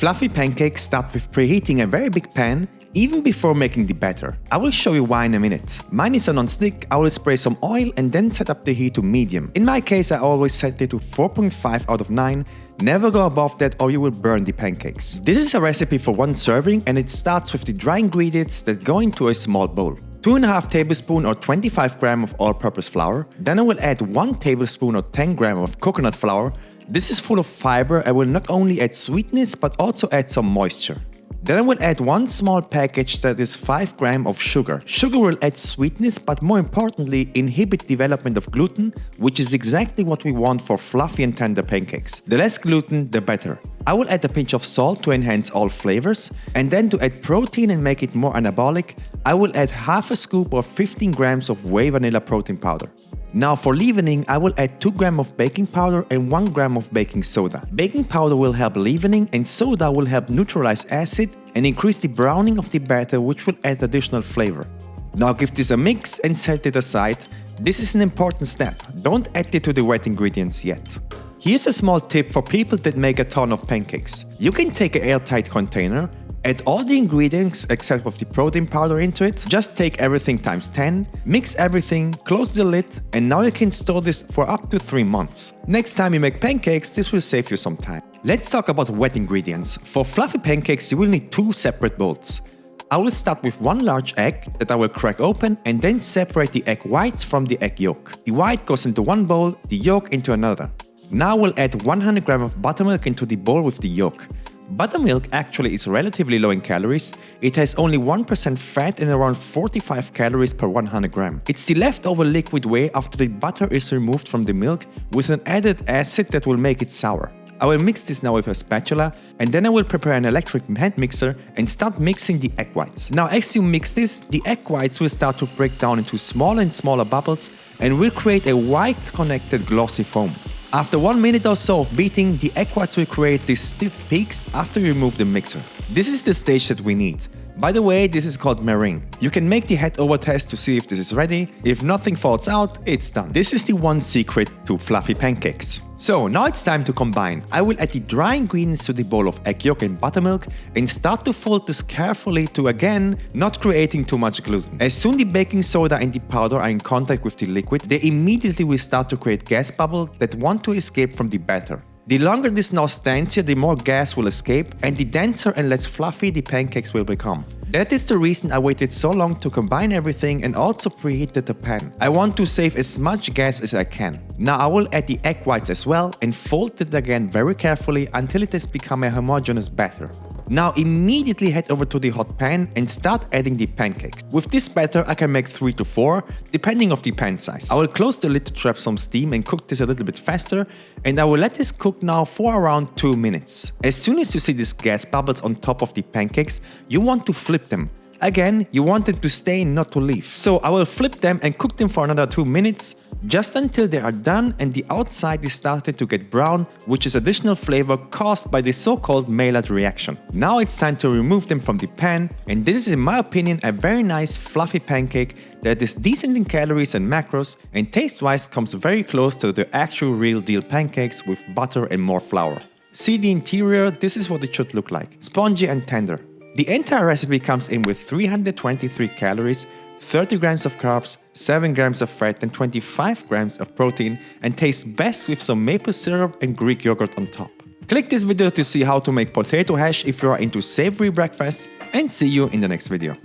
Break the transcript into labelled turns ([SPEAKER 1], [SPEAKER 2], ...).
[SPEAKER 1] Fluffy pancakes start with preheating a very big pan even before making the batter. I will show you why in a minute. Mine is a non-stick. I will spray some oil and then set up the heat to medium. In my case, I always set it to 4.5 out of 9. Never go above that or you will burn the pancakes. This is a recipe for one serving and it starts with the dry ingredients that go into a small bowl. 2.5 tablespoons or 25 grams of all-purpose flour. Then I will add 1 tablespoon or 10 grams of coconut flour. This is full of fiber and will not only add sweetness but also add some moisture. Then I will add 1 small package that is 5 grams of sugar. Sugar will add sweetness but more importantly inhibit development of gluten, which is exactly what we want for fluffy and tender pancakes. The less gluten, the better. I will add a pinch of salt to enhance all flavors, and then to add protein and make it more anabolic, I will add half a scoop or 15 grams of WHEY vanilla protein powder. Now for leavening, I will add 2 grams of baking powder and 1 gram of baking soda. Baking powder will help leavening and soda will help neutralize acid and increase the browning of the batter, which will add additional flavor. Now give this a mix and set it aside. This is an important step. Don't add it to the wet ingredients yet. Here's a small tip for people that make a ton of pancakes. You can take an airtight container, add all the ingredients except for the protein powder into it, just take everything times 10, mix everything, close the lid, and now you can store this for up to 3 months. Next time you make pancakes, this will save you some time. Let's talk about wet ingredients. For fluffy pancakes, you will need 2 separate bowls. I will start with 1 large egg that I will crack open and then separate the egg whites from the egg yolk. The white goes into one bowl, the yolk into another. Now we'll add 100 grams of buttermilk into the bowl with the yolk. Buttermilk actually is relatively low in calories. It has only 1% fat and around 45 calories per 100 grams. It's the leftover liquid whey after the butter is removed from the milk with an added acid that will make it sour. I will mix this now with a spatula and then I will prepare an electric hand mixer and start mixing the egg whites. Now as you mix this, the egg whites will start to break down into smaller and smaller bubbles and will create a white connected glossy foam. After 1 minute or so of beating, the egg whites will create these stiff peaks after you remove the mixer. This is the stage that we need. By the way, this is called meringue. You can make the head over test to see if this is ready. If nothing falls out, it's done. This is the one secret to fluffy pancakes. So now it's time to combine. I will add the dry ingredients to the bowl of egg yolk and buttermilk and start to fold this carefully to again not creating too much gluten. As soon the baking soda and the powder are in contact with the liquid, they immediately will start to create gas bubbles that want to escape from the batter. The longer this now stands here, the more gas will escape and the denser and less fluffy the pancakes will become. That is the reason I waited so long to combine everything and also preheated the pan. I want to save as much gas as I can. Now I will add the egg whites as well and fold it again very carefully until it has become a homogeneous batter. Now immediately head over to the hot pan and start adding the pancakes. With this batter I can make 3 to 4 depending on the pan size. I will close the lid to trap some steam and cook this a little bit faster, and I will let this cook now for around 2 minutes. As soon as you see these gas bubbles on top of the pancakes, you want to flip them. Again, you want them to stay and not to leave. So I will flip them and cook them for another 2 minutes, just until they are done and the outside is starting to get brown, which is additional flavor caused by the so-called Maillard reaction. Now it's time to remove them from the pan, and this is in my opinion a very nice fluffy pancake that is decent in calories and macros and taste-wise comes very close to the actual real deal pancakes with butter and more flour. See the interior, this is what it should look like, spongy and tender. The entire recipe comes in with 323 calories, 30 grams of carbs, 7 grams of fat and 25 grams of protein, and tastes best with some maple syrup and Greek yogurt on top. Click this video to see how to make potato hash if you are into savory breakfasts, and see you in the next video.